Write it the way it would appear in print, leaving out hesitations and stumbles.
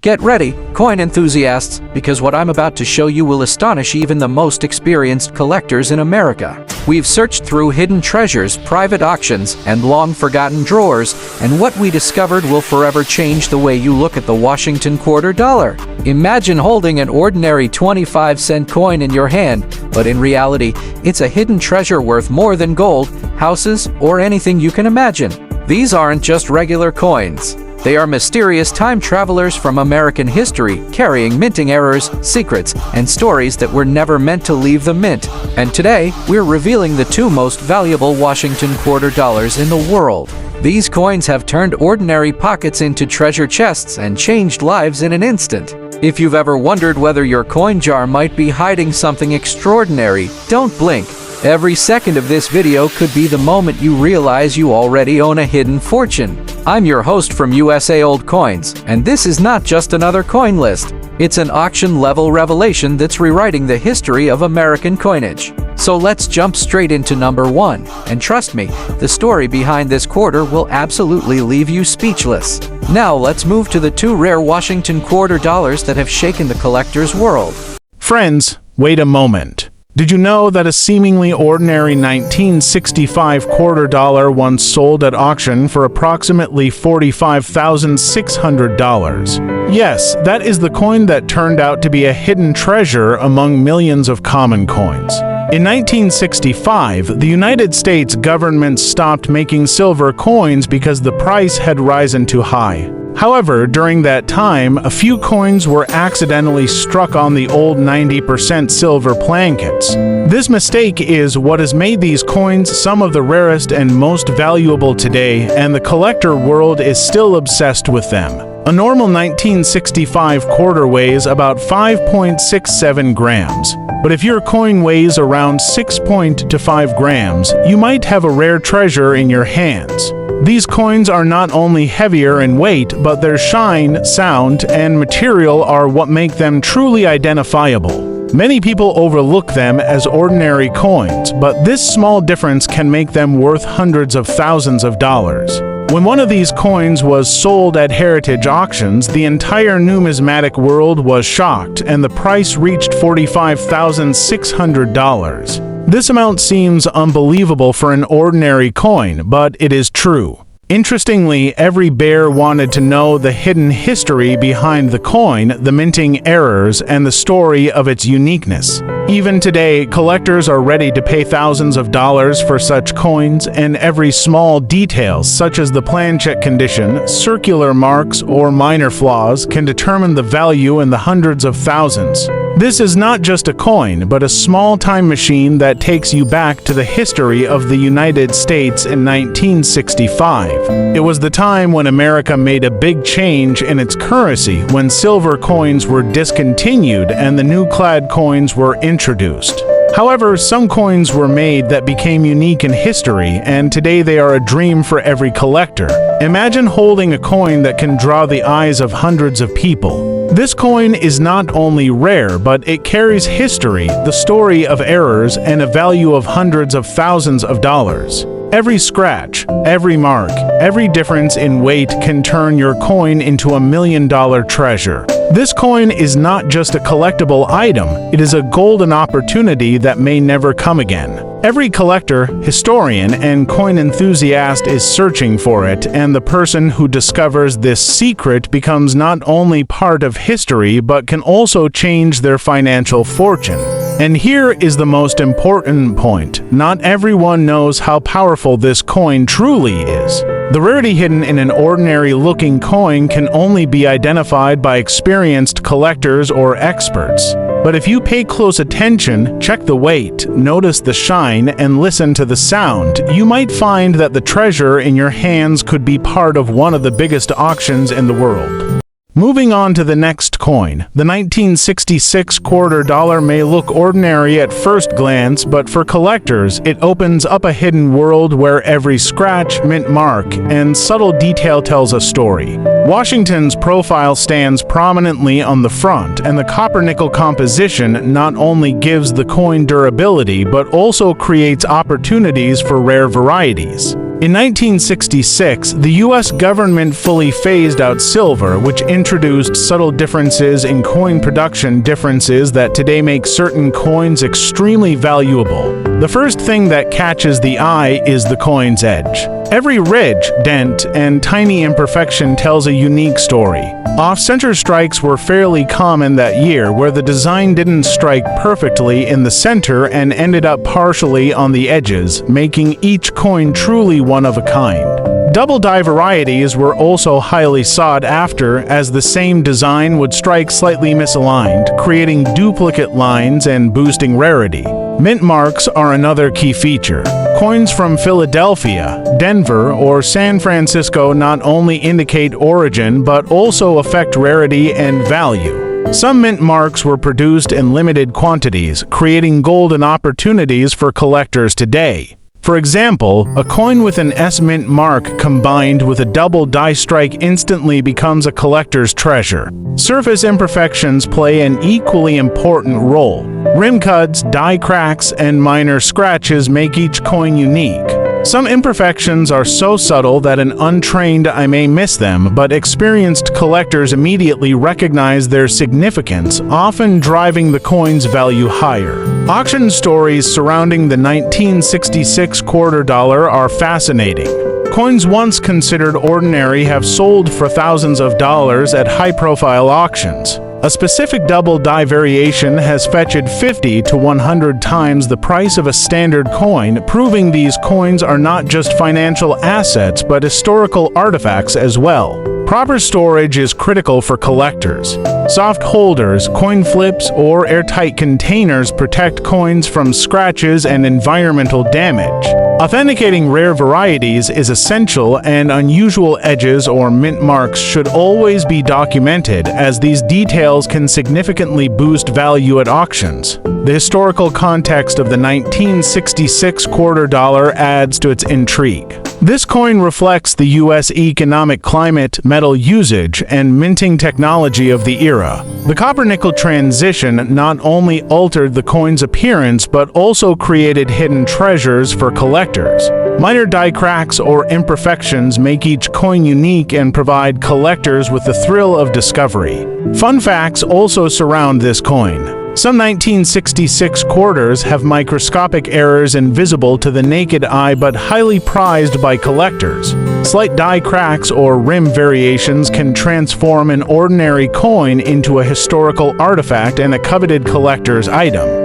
Get ready, coin enthusiasts, because what I'm about to show you will astonish even the most experienced collectors in America. We've searched through hidden treasures, private auctions, and long-forgotten drawers, and what we discovered will forever change the way you look at the Washington quarter dollar. Imagine holding an ordinary 25-cent coin in your hand, but in reality, it's a hidden treasure worth more than gold, houses, or anything you can imagine. These aren't just regular coins. They are mysterious time travelers from American history, carrying minting errors, secrets, and stories that were never meant to leave the mint. And today, we're revealing the two most valuable Washington quarter dollars in the world. These coins have turned ordinary pockets into treasure chests and changed lives in an instant. If you've ever wondered whether your coin jar might be hiding something extraordinary, don't blink. Every second of this video could be the moment you realize you already own a hidden fortune. I'm your host from USA Old Coins, and this is not just another coin list. It's an auction-level revelation that's rewriting the history of American coinage. So let's jump straight into number 1, and trust me, the story behind this quarter will absolutely leave you speechless. Now let's move to the two rare Washington quarter dollars that have shaken the collector's world. Friends, wait a moment. Did you know that a seemingly ordinary 1965 quarter dollar once sold at auction for approximately $45,600? Yes, that is the coin that turned out to be a hidden treasure among millions of common coins. In 1965, the United States government stopped making silver coins because the price had risen too high. However, during that time, a few coins were accidentally struck on the old 90% silver plankets. This mistake is what has made these coins some of the rarest and most valuable today, and the collector world is still obsessed with them. A normal 1965 quarter weighs about 5.67 grams. But if your coin weighs around 6.25 grams, you might have a rare treasure in your hands. These coins are not only heavier in weight, but their shine, sound, and material are what make them truly identifiable. Many people overlook them as ordinary coins, but this small difference can make them worth hundreds of thousands of dollars. When one of these coins was sold at heritage auctions, the entire numismatic world was shocked, and the price reached $45,600. This amount seems unbelievable for an ordinary coin, but it is true. Interestingly, every bear wanted to know the hidden history behind the coin, the minting errors, and the story of its uniqueness. Even today, collectors are ready to pay thousands of dollars for such coins, and every small detail, such as the planchet condition, circular marks, or minor flaws, can determine the value in the hundreds of thousands. This is not just a coin, but a small time machine that takes you back to the history of the United States in 1965. It was the time when America made a big change in its currency, when silver coins were discontinued and the new clad coins were introduced. However, some coins were made that became unique in history, and today they are a dream for every collector. Imagine holding a coin that can draw the eyes of hundreds of people. This coin is not only rare, but it carries history, the story of errors, and a value of hundreds of thousands of dollars. Every scratch, every mark, every difference in weight can turn your coin into $1 million treasure. This coin is not just a collectible item, it is a golden opportunity that may never come again. Every collector, historian, and coin enthusiast is searching for it, and the person who discovers this secret becomes not only part of history but can also change their financial fortune. And here is the most important point. Not everyone knows how powerful this coin truly is. The rarity hidden in an ordinary-looking coin can only be identified by experienced collectors or experts. But if you pay close attention, check the weight, notice the shine, and listen to the sound, you might find that the treasure in your hands could be part of one of the biggest auctions in the world. Moving on to the next coin, the 1966 quarter dollar may look ordinary at first glance, but for collectors, it opens up a hidden world where every scratch, mint mark, and subtle detail tells a story. Washington's profile stands prominently on the front, and the copper-nickel composition not only gives the coin durability, but also creates opportunities for rare varieties. In 1966, the U.S. government fully phased out silver, which introduced subtle differences in coin production differences that today make certain coins extremely valuable. The first thing that catches the eye is the coin's edge. Every ridge, dent, and tiny imperfection tells a unique story. Off-center strikes were fairly common that year, where the design didn't strike perfectly in the center and ended up partially on the edges, making each coin truly one of a kind. Double die varieties were also highly sought after, as the same design would strike slightly misaligned, creating duplicate lines and boosting rarity. Mint marks are another key feature. Coins from Philadelphia, Denver, or San Francisco not only indicate origin but also affect rarity and value. Some mint marks were produced in limited quantities, creating golden opportunities for collectors today. For example, a coin with an S-mint mark combined with a double die strike instantly becomes a collector's treasure. Surface imperfections play an equally important role. Rim cuts, die cracks, and minor scratches make each coin unique. Some imperfections are so subtle that an untrained eye may miss them, but experienced collectors immediately recognize their significance, often driving the coin's value higher. Auction stories surrounding the 1966 quarter dollar are fascinating. Coins once considered ordinary have sold for thousands of dollars at high-profile auctions. A specific double die variation has fetched 50 to 100 times the price of a standard coin, proving these coins are not just financial assets but historical artifacts as well. Proper storage is critical for collectors. Soft holders, coin flips, or airtight containers protect coins from scratches and environmental damage. Authenticating rare varieties is essential, and unusual edges or mint marks should always be documented, as these details can significantly boost value at auctions. The historical context of the 1966 quarter dollar adds to its intrigue. This coin reflects the U.S. economic climate, metal usage, and minting technology of the era. The copper-nickel transition not only altered the coin's appearance but also created hidden treasures for collectors. Minor die cracks or imperfections make each coin unique and provide collectors with the thrill of discovery. Fun facts also surround this coin. Some 1966 quarters have microscopic errors invisible to the naked eye but highly prized by collectors. Slight die cracks or rim variations can transform an ordinary coin into a historical artifact and a coveted collector's item.